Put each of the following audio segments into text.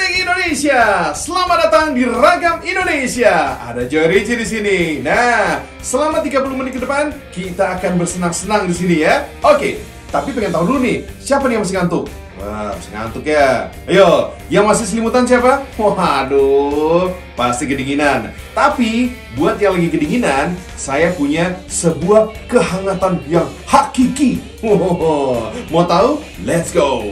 Music Indonesia. Selamat datang di Ragam Indonesia. Ada Joy Ricci di sini. Nah, selama 30 menit ke depan kita akan bersenang-senang di sini ya. Oke, tapi pengen tahu dulu nih, siapa nih yang masih ngantuk? Wah, masih ngantuk ya. Ayo, yang masih selimutan siapa? Waduh, pasti kedinginan. Tapi, buat yang lagi kedinginan, saya punya sebuah kehangatan yang hakiki. Mau tahu? Let's go!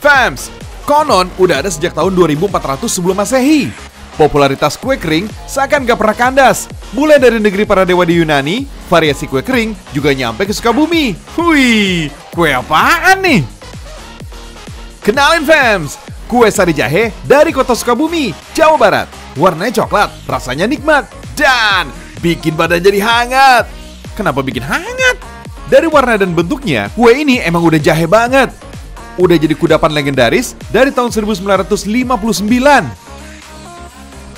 Fams, konon udah ada sejak tahun 2400 sebelum Masehi. Popularitas kue kering seakan gak pernah kandas. Mulai dari negeri para dewa di Yunani, variasi kue kering juga nyampe ke Sukabumi. Wih, kue apaan nih? Kenalin Fams, kue sari jahe dari kota Sukabumi, Jawa Barat. Warnanya coklat, rasanya nikmat, dan bikin badan jadi hangat. Kenapa bikin hangat? Dari warna dan bentuknya, kue ini emang udah jahe banget. Udah jadi kudapan legendaris dari tahun 1959.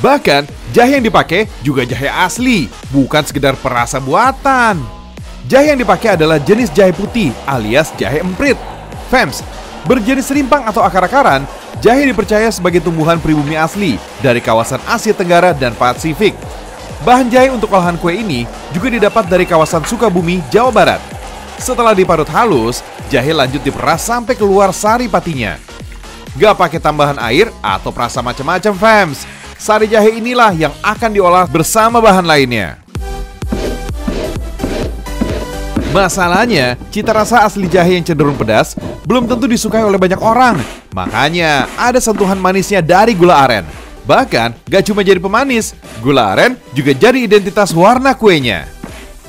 Bahkan, jahe yang dipakai juga jahe asli, bukan sekedar perasa buatan. Jahe yang dipakai adalah jenis jahe putih alias jahe emprit. Fams, berjenis rimpang atau akar-akaran, jahe dipercaya sebagai tumbuhan pribumi asli dari kawasan Asia Tenggara dan Pasifik. Bahan jahe untuk olahan kue ini juga didapat dari kawasan Sukabumi, Jawa Barat. Setelah diparut halus, jahe lanjut diperas sampai keluar sari patinya. Gak pakai tambahan air atau perasa macam-macam Fams. Sari jahe inilah yang akan diolah bersama bahan lainnya. Masalahnya, cita rasa asli jahe yang cenderung pedas belum tentu disukai oleh banyak orang. Makanya, ada sentuhan manisnya dari gula aren. Bahkan, gak cuma jadi pemanis, gula aren juga jadi identitas warna kuenya.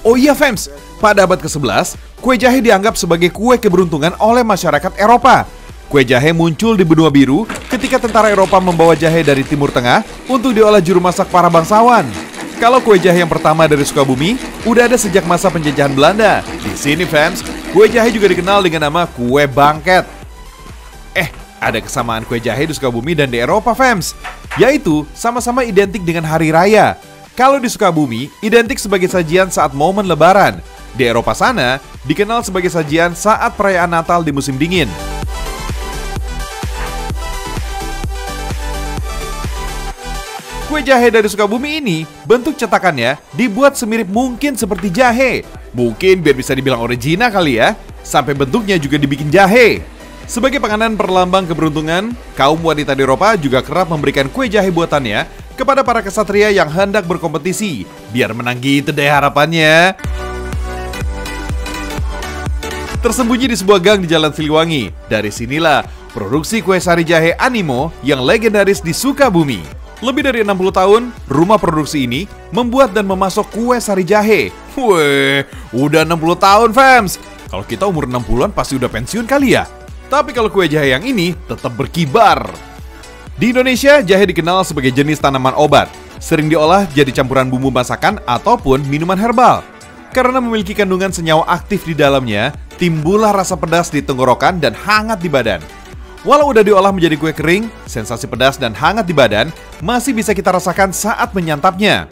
Oh iya Fams, pada abad ke-11, kue jahe dianggap sebagai kue keberuntungan oleh masyarakat Eropa. Kue jahe muncul di benua biru ketika tentara Eropa membawa jahe dari Timur Tengah untuk diolah juru masak para bangsawan. Kalau kue jahe yang pertama dari Sukabumi, udah ada sejak masa penjajahan Belanda. Di sini Fams, kue jahe juga dikenal dengan nama kue bangket. Ada kesamaan kue jahe di Sukabumi dan di Eropa Fams, yaitu sama-sama identik dengan hari raya. Kalau di Sukabumi, identik sebagai sajian saat momen lebaran. Di Eropa sana, dikenal sebagai sajian saat perayaan Natal di musim dingin. Kue jahe dari Sukabumi ini, bentuk cetakannya dibuat semirip mungkin seperti jahe. Mungkin biar bisa dibilang original kali ya, sampai bentuknya juga dibikin jahe. Sebagai penganan perlambang keberuntungan, kaum wanita di Eropa juga kerap memberikan kue jahe buatannya kepada para kesatria yang hendak berkompetisi. Biar menang gitu deh harapannya. Tersembunyi di sebuah gang di Jalan Siliwangi. Dari sinilah produksi kue sari jahe Animo yang legendaris di Sukabumi. Lebih dari 60 tahun, rumah produksi ini membuat dan memasok kue sari jahe. Weh, udah 60 tahun Fams. Kalau kita umur 60-an pasti udah pensiun kali ya. Tapi kalau kue jahe yang ini tetap berkibar. Di Indonesia, jahe dikenal sebagai jenis tanaman obat. Sering diolah jadi campuran bumbu masakan ataupun minuman herbal. Karena memiliki kandungan senyawa aktif di dalamnya, timbullah rasa pedas di tenggorokan dan hangat di badan. Walau udah diolah menjadi kue kering, sensasi pedas dan hangat di badan masih bisa kita rasakan saat menyantapnya.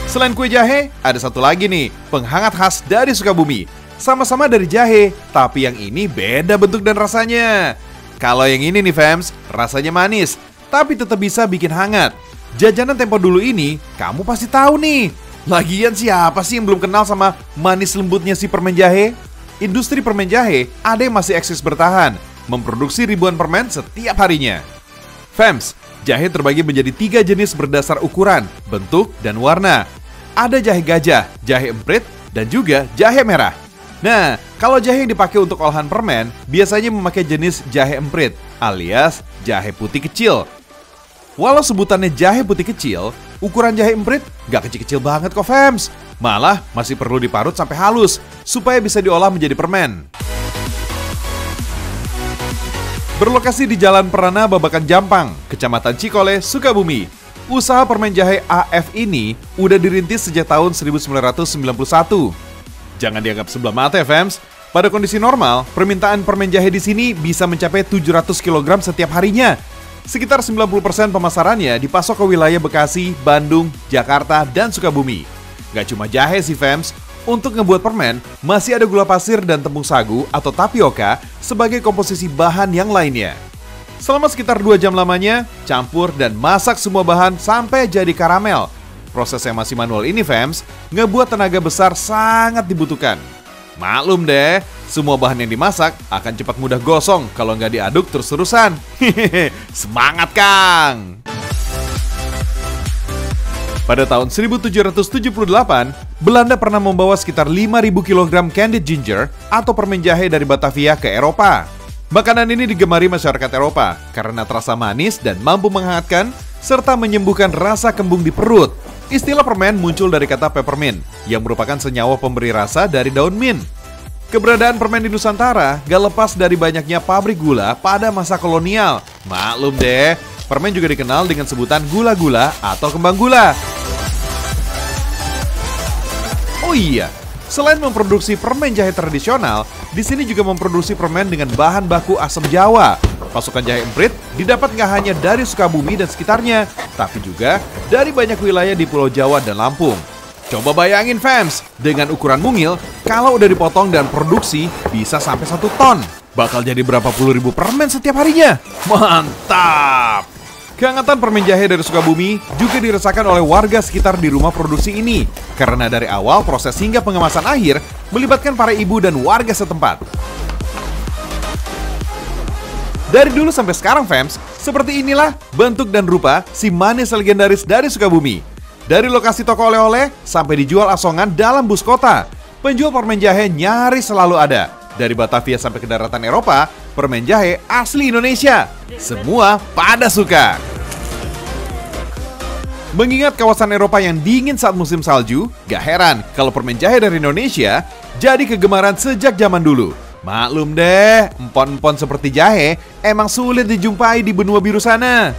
Selain kue jahe, ada satu lagi nih, penghangat khas dari Sukabumi. Sama-sama dari jahe, tapi yang ini beda bentuk dan rasanya. Kalau yang ini nih Fams, rasanya manis, tapi tetap bisa bikin hangat. Jajanan tempo dulu ini, kamu pasti tahu nih. Lagian siapa sih yang belum kenal sama manis lembutnya si permen jahe? Industri permen jahe ada yang masih eksis bertahan, memproduksi ribuan permen setiap harinya. Fams, jahe terbagi menjadi 3 jenis berdasar ukuran, bentuk, dan warna. Ada jahe gajah, jahe emprit, dan juga jahe merah. Nah, kalau jahe yang dipakai untuk olahan permen, biasanya memakai jenis jahe emprit, alias jahe putih kecil. Walau sebutannya jahe putih kecil, ukuran jahe emprit gak kecil-kecil banget kok Fams. Malah masih perlu diparut sampai halus, supaya bisa diolah menjadi permen. Berlokasi di Jalan Perana Babakan Jampang, Kecamatan Cikole, Sukabumi. Usaha permen jahe AF ini udah dirintis sejak tahun 1991. Jangan dianggap sebelah mata ya Fams. Pada kondisi normal, permintaan permen jahe di sini bisa mencapai 700 kg setiap harinya. Sekitar 90% pemasarannya dipasok ke wilayah Bekasi, Bandung, Jakarta, dan Sukabumi. Gak cuma jahe sih fams, untuk ngebuat permen masih ada gula pasir dan tepung sagu atau tapioka sebagai komposisi bahan yang lainnya. Selama sekitar 2 jam lamanya, campur dan masak semua bahan sampai jadi karamel. Proses yang masih manual ini fams, ngebuat tenaga besar sangat dibutuhkan. Maklum deh, semua bahan yang dimasak akan cepat mudah gosong kalau nggak diaduk terus-terusan. Semangat Kang! Pada tahun 1778, Belanda pernah membawa sekitar 5.000 kg candied ginger atau permen jahe dari Batavia ke Eropa. Makanan ini digemari masyarakat Eropa karena terasa manis dan mampu menghangatkan serta menyembuhkan rasa kembung di perut. Istilah permen muncul dari kata peppermint, yang merupakan senyawa pemberi rasa dari daun mint. Keberadaan permen di Nusantara gak lepas dari banyaknya pabrik gula pada masa kolonial. Maklum deh, permen juga dikenal dengan sebutan gula-gula atau kembang gula. Oh iya, selain memproduksi permen jahe tradisional, di sini juga memproduksi permen dengan bahan baku asam Jawa. Pasokan jahe emprit didapat nggak hanya dari Sukabumi dan sekitarnya, tapi juga dari banyak wilayah di Pulau Jawa dan Lampung. Coba bayangin fams, dengan ukuran mungil, kalau udah dipotong dan produksi bisa sampai 1 ton. Bakal jadi berapa puluh ribu permen setiap harinya. Mantap! Kehangatan permen jahe dari Sukabumi juga dirasakan oleh warga sekitar di rumah produksi ini. Karena dari awal proses hingga pengemasan akhir melibatkan para ibu dan warga setempat. Dari dulu sampai sekarang fams, seperti inilah bentuk dan rupa si manis legendaris dari Sukabumi. Dari lokasi toko oleh-oleh sampai dijual asongan dalam bus kota, penjual permen jahe nyaris selalu ada. Dari Batavia sampai ke daratan Eropa, permen jahe asli Indonesia. Semua pada suka. Mengingat kawasan Eropa yang dingin saat musim salju, gak heran kalau permen jahe dari Indonesia jadi kegemaran sejak zaman dulu. Maklum deh, empon-empon seperti jahe emang sulit dijumpai di benua biru sana.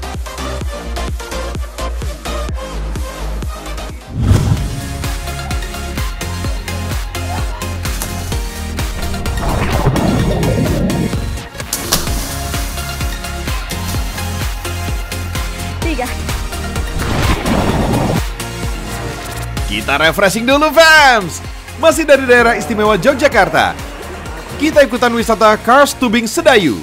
Kita refreshing dulu fams. Masih dari daerah istimewa Yogyakarta, kita ikutan wisata Kars Tubing Sedayu.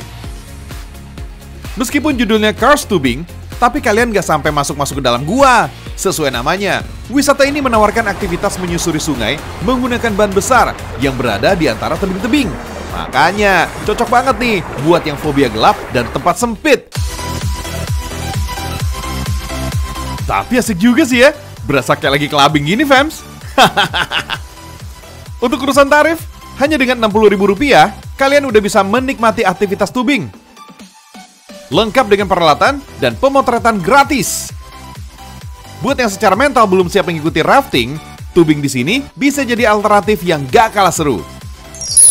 Meskipun judulnya Kars Tubing, tapi kalian gak sampai masuk-masuk ke dalam gua. Sesuai namanya, wisata ini menawarkan aktivitas menyusuri sungai menggunakan ban besar yang berada di antara tebing-tebing. Makanya, cocok banget nih buat yang fobia gelap dan tempat sempit. Tapi asik juga sih ya, berasa kayak lagi clubbing gini fams. Untuk urusan tarif, hanya dengan Rp60.000, kalian udah bisa menikmati aktivitas tubing. Lengkap dengan peralatan dan pemotretan gratis. Buat yang secara mental belum siap mengikuti rafting, tubing di sini bisa jadi alternatif yang gak kalah seru.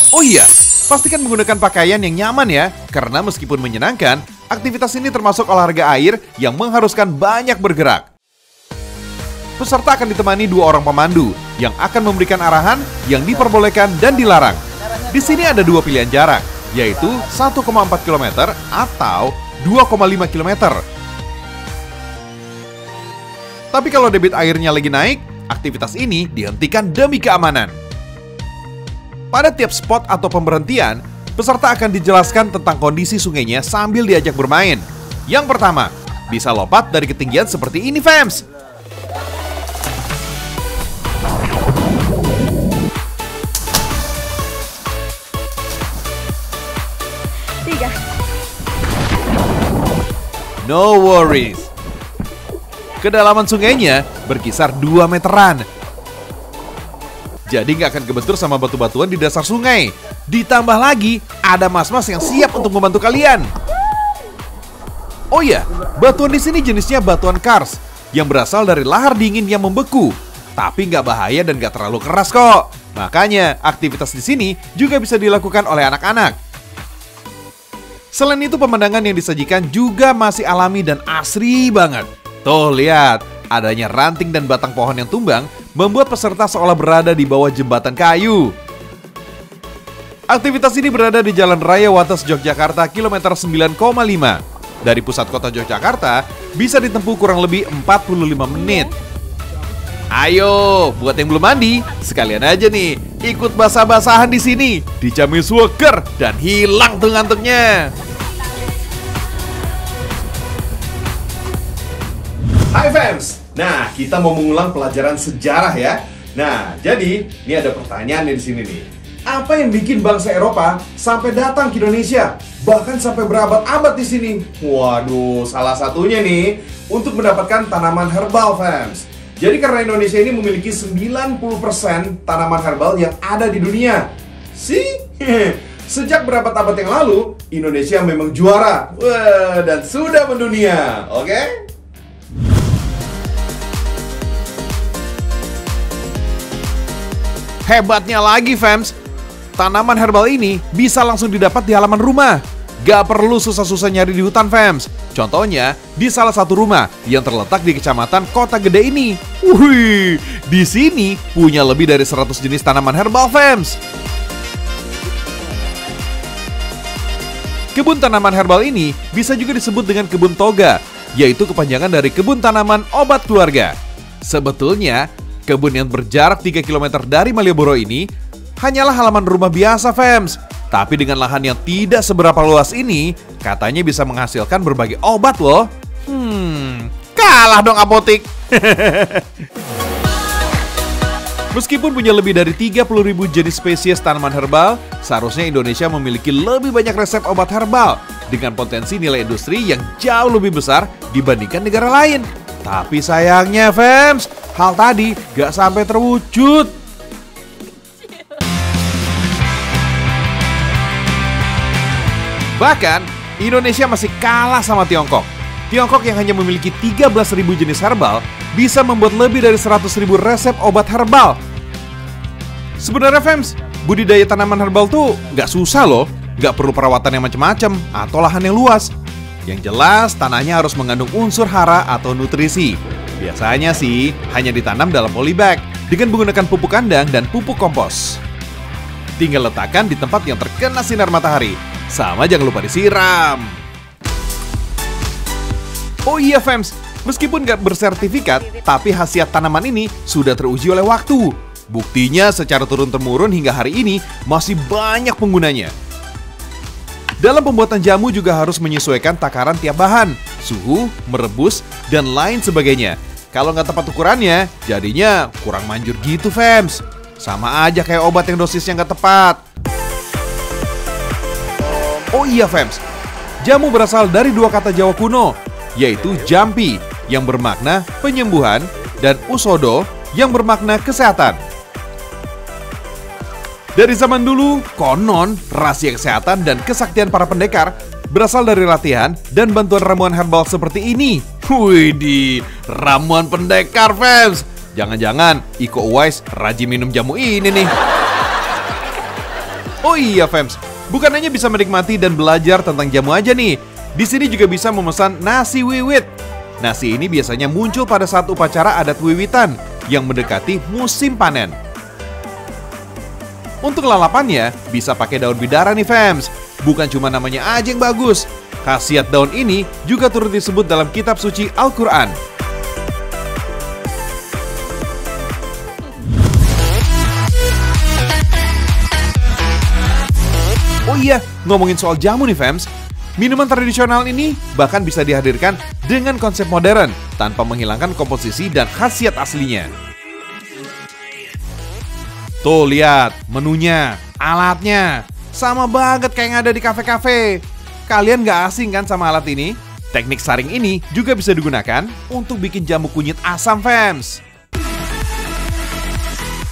Oh iya, pastikan menggunakan pakaian yang nyaman ya, karena meskipun menyenangkan, aktivitas ini termasuk olahraga air yang mengharuskan banyak bergerak. Peserta akan ditemani 2 orang pemandu yang akan memberikan arahan yang diperbolehkan dan dilarang. Di sini ada 2 pilihan jarak, yaitu 1,4 km atau 2,5 km. Tapi kalau debit airnya lagi naik, aktivitas ini dihentikan demi keamanan. Pada tiap spot atau pemberhentian, peserta akan dijelaskan tentang kondisi sungainya sambil diajak bermain. Yang pertama, bisa lompat dari ketinggian seperti ini fams. No worries. Kedalaman sungainya berkisar 2 meteran. Jadi nggak akan kebentur sama batu-batuan di dasar sungai. Ditambah lagi, ada mas-mas yang siap untuk membantu kalian. Oh iya, batuan di sini jenisnya batuan kars yang berasal dari lahar dingin yang membeku. Tapi nggak bahaya dan nggak terlalu keras kok. Makanya, aktivitas di sini juga bisa dilakukan oleh anak-anak. Selain itu, pemandangan yang disajikan juga masih alami dan asri banget. Tuh, lihat. Adanya ranting dan batang pohon yang tumbang membuat peserta seolah berada di bawah jembatan kayu. Aktivitas ini berada di Jalan Raya Wates Yogyakarta, kilometer 9,5. dari pusat kota Yogyakarta bisa ditempuh kurang lebih 45 menit. Ayo, buat yang belum mandi, sekalian aja nih ikut basah-basahan di sini, dijamin seger dan hilang tuh ngantuknya. Hai fans, nah kita mau mengulang pelajaran sejarah ya. Nah, jadi ini ada pertanyaan di sini nih. Apa yang bikin bangsa Eropa sampai datang ke Indonesia, bahkan sampai berabad-abad di sini? Waduh, salah satunya nih untuk mendapatkan tanaman herbal fans. Jadi karena Indonesia ini memiliki 90% tanaman herbal yang ada di dunia. Sejak berabad-abad yang lalu, Indonesia memang juara. Wah, dan sudah mendunia, oke? Hebatnya lagi fams, tanaman herbal ini bisa langsung didapat di halaman rumah. Gak perlu susah-susah nyari di hutan fams. Contohnya di salah satu rumah yang terletak di kecamatan Kota Gede ini. Wih, di sini punya lebih dari 100 jenis tanaman herbal fams. Kebun tanaman herbal ini bisa juga disebut dengan kebun toga, yaitu kepanjangan dari kebun tanaman obat keluarga. Sebetulnya, kebun yang berjarak 3 km dari Malioboro ini hanyalah halaman rumah biasa fams. Tapi dengan lahan yang tidak seberapa luas ini, katanya bisa menghasilkan berbagai obat loh. Kalah dong apotik. Meskipun punya lebih dari 30.000 jenis spesies tanaman herbal, seharusnya Indonesia memiliki lebih banyak resep obat herbal dengan potensi nilai industri yang jauh lebih besar dibandingkan negara lain. Tapi sayangnya fams, hal tadi gak sampai terwujud. Bahkan, Indonesia masih kalah sama Tiongkok. Tiongkok yang hanya memiliki 13.000 jenis herbal bisa membuat lebih dari 100.000 resep obat herbal. Sebenarnya fams, budidaya tanaman herbal tuh gak susah loh. Gak perlu perawatan yang macam-macam atau lahan yang luas. Yang jelas, tanahnya harus mengandung unsur hara atau nutrisi. Biasanya sih, hanya ditanam dalam polybag dengan menggunakan pupuk kandang dan pupuk kompos. Tinggal letakkan di tempat yang terkena sinar matahari. Sama jangan lupa disiram. Oh iya fams, meskipun gak bersertifikat, tapi khasiat tanaman ini sudah teruji oleh waktu. Buktinya secara turun-temurun hingga hari ini masih banyak penggunanya. Dalam pembuatan jamu juga harus menyesuaikan takaran tiap bahan, suhu, merebus, dan lain sebagainya. Kalau nggak tepat ukurannya, jadinya kurang manjur gitu fams. Sama aja kayak obat yang dosisnya nggak tepat. Oh iya fams, jamu berasal dari dua kata Jawa kuno, yaitu jampi yang bermakna penyembuhan dan usodo yang bermakna kesehatan. Dari zaman dulu, konon rahasia kesehatan dan kesaktian para pendekar berasal dari latihan dan bantuan ramuan herbal seperti ini. Widih, ramuan pendekar fams. Jangan-jangan Iko Uwais rajin minum jamu ini nih. Oh iya fams, bukan hanya bisa menikmati dan belajar tentang jamu aja nih. Di sini juga bisa memesan nasi wiwit. Nasi ini biasanya muncul pada saat upacara adat wiwitan yang mendekati musim panen. Untuk lalapannya, bisa pakai daun bidara nih fams. Bukan cuma namanya aja yang bagus. Khasiat daun ini juga turut disebut dalam kitab suci Al-Quran. Oh iya, ngomongin soal jamu nih fams. Minuman tradisional ini bahkan bisa dihadirkan dengan konsep modern tanpa menghilangkan komposisi dan khasiat aslinya. Tuh lihat, menunya, alatnya, sama banget kayak yang ada di kafe-kafe. Kalian gak asing kan sama alat ini? Teknik saring ini juga bisa digunakan untuk bikin jamu kunyit asam fams.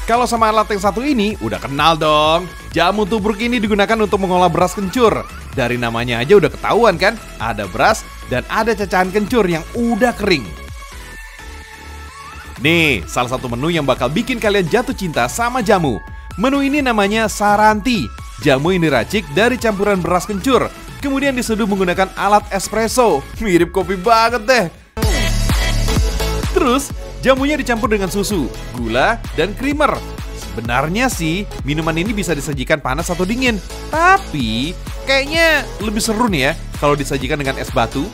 Kalau sama alat yang satu ini, udah kenal dong. Jamu tubruk ini digunakan untuk mengolah beras kencur. Dari namanya aja udah ketahuan kan? Ada beras dan ada cacahan kencur yang udah kering. Nih, salah satu menu yang bakal bikin kalian jatuh cinta sama jamu. Menu ini namanya saranti. Jamu ini diracik dari campuran beras kencur, kemudian diseduh menggunakan alat espresso. Mirip kopi banget deh. Terus, jamunya dicampur dengan susu, gula, dan creamer. Benarnya sih, minuman ini bisa disajikan panas atau dingin. Tapi, kayaknya lebih seru nih ya kalau disajikan dengan es batu.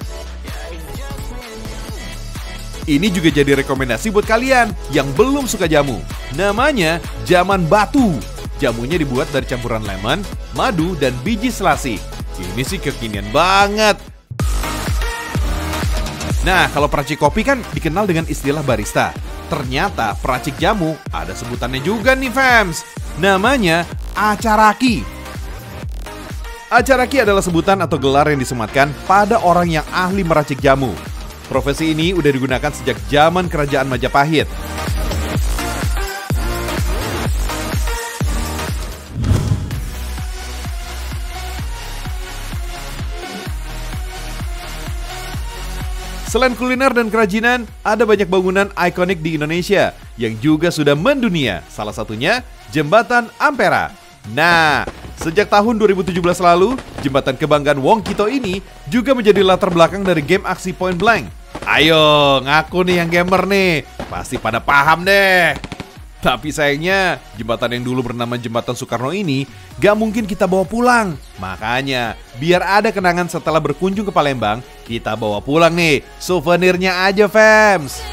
Ini juga jadi rekomendasi buat kalian yang belum suka jamu. Namanya Jaman Batu. Jamunya dibuat dari campuran lemon, madu, dan biji selasih. Ini sih kekinian banget. Nah, kalau peracik kopi kan dikenal dengan istilah barista. Ternyata peracik jamu ada sebutannya juga nih fams. Namanya acaraki. Acaraki adalah sebutan atau gelar yang disematkan pada orang yang ahli meracik jamu. Profesi ini udah digunakan sejak zaman kerajaan Majapahit. Selain kuliner dan kerajinan, ada banyak bangunan ikonik di Indonesia yang juga sudah mendunia. Salah satunya Jembatan Ampera. Nah, sejak tahun 2017 lalu, jembatan kebanggaan Wong Kito ini juga menjadi latar belakang dari game aksi Point Blank. Ayo, ngaku nih yang gamer nih, pasti pada paham deh. Tapi sayangnya, jembatan yang dulu bernama Jembatan Soekarno ini gak mungkin kita bawa pulang. Makanya, biar ada kenangan setelah berkunjung ke Palembang, kita bawa pulang nih, souvenirnya aja fams.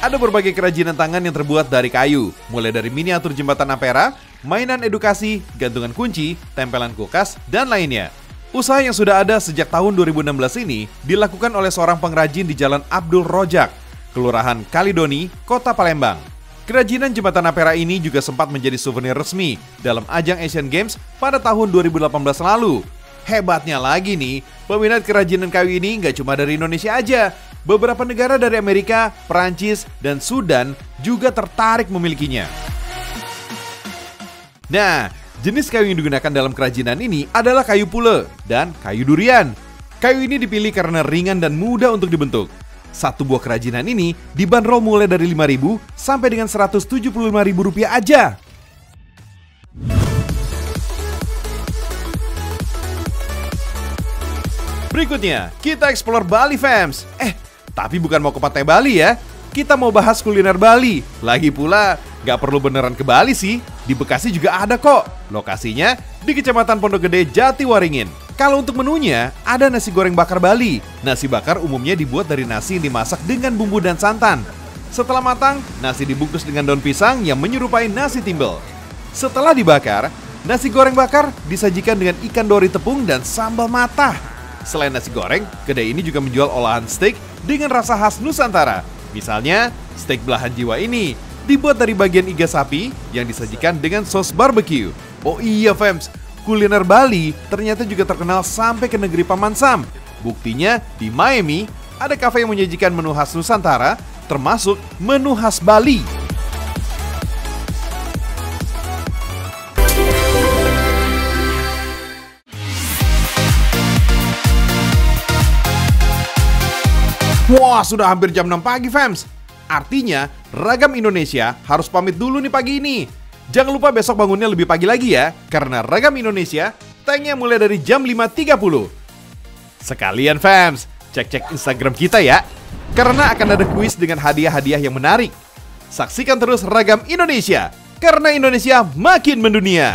Ada berbagai kerajinan tangan yang terbuat dari kayu, mulai dari miniatur Jembatan Ampera, mainan edukasi, gantungan kunci, tempelan kulkas, dan lainnya. Usaha yang sudah ada sejak tahun 2016 ini dilakukan oleh seorang pengrajin di Jalan Abdul Rojak, Kelurahan Kalidoni, Kota Palembang. Kerajinan Jembatan Ampera ini juga sempat menjadi souvenir resmi dalam ajang Asian Games pada tahun 2018 lalu. Hebatnya lagi nih, peminat kerajinan kayu ini nggak cuma dari Indonesia aja. Beberapa negara dari Amerika, Perancis, dan Sudan juga tertarik memilikinya. Nah, jenis kayu yang digunakan dalam kerajinan ini adalah kayu pule dan kayu durian. Kayu ini dipilih karena ringan dan mudah untuk dibentuk. Satu buah kerajinan ini dibanderol mulai dari Rp5.000 sampai dengan Rp175.000 aja. Berikutnya, kita explore Bali fams. Tapi bukan mau ke Pantai Bali ya. Kita mau bahas kuliner Bali. Lagi pula, gak perlu beneran ke Bali sih. Di Bekasi juga ada kok. Lokasinya di Kecamatan Pondok Gede, Jatiwaringin. Kalau untuk menunya, ada nasi goreng bakar Bali. Nasi bakar umumnya dibuat dari nasi yang dimasak dengan bumbu dan santan. Setelah matang, nasi dibungkus dengan daun pisang yang menyerupai nasi timbel. Setelah dibakar, nasi goreng bakar disajikan dengan ikan dori tepung dan sambal matah. Selain nasi goreng, kedai ini juga menjual olahan steak dengan rasa khas Nusantara. Misalnya, steak belahan jiwa ini dibuat dari bagian iga sapi yang disajikan dengan sos barbecue. Oh iya fams, kuliner Bali ternyata juga terkenal sampai ke negeri Paman Sam. Buktinya, di Miami ada kafe yang menyajikan menu khas Nusantara, termasuk menu khas Bali. Wah, sudah hampir jam 6 pagi fams. Artinya, Ragam Indonesia harus pamit dulu nih pagi ini. Jangan lupa besok bangunnya lebih pagi lagi ya, karena Ragam Indonesia tayangnya mulai dari jam 5.30. Sekalian fams, cek-cek Instagram kita ya, karena akan ada kuis dengan hadiah-hadiah yang menarik. Saksikan terus Ragam Indonesia, karena Indonesia makin mendunia.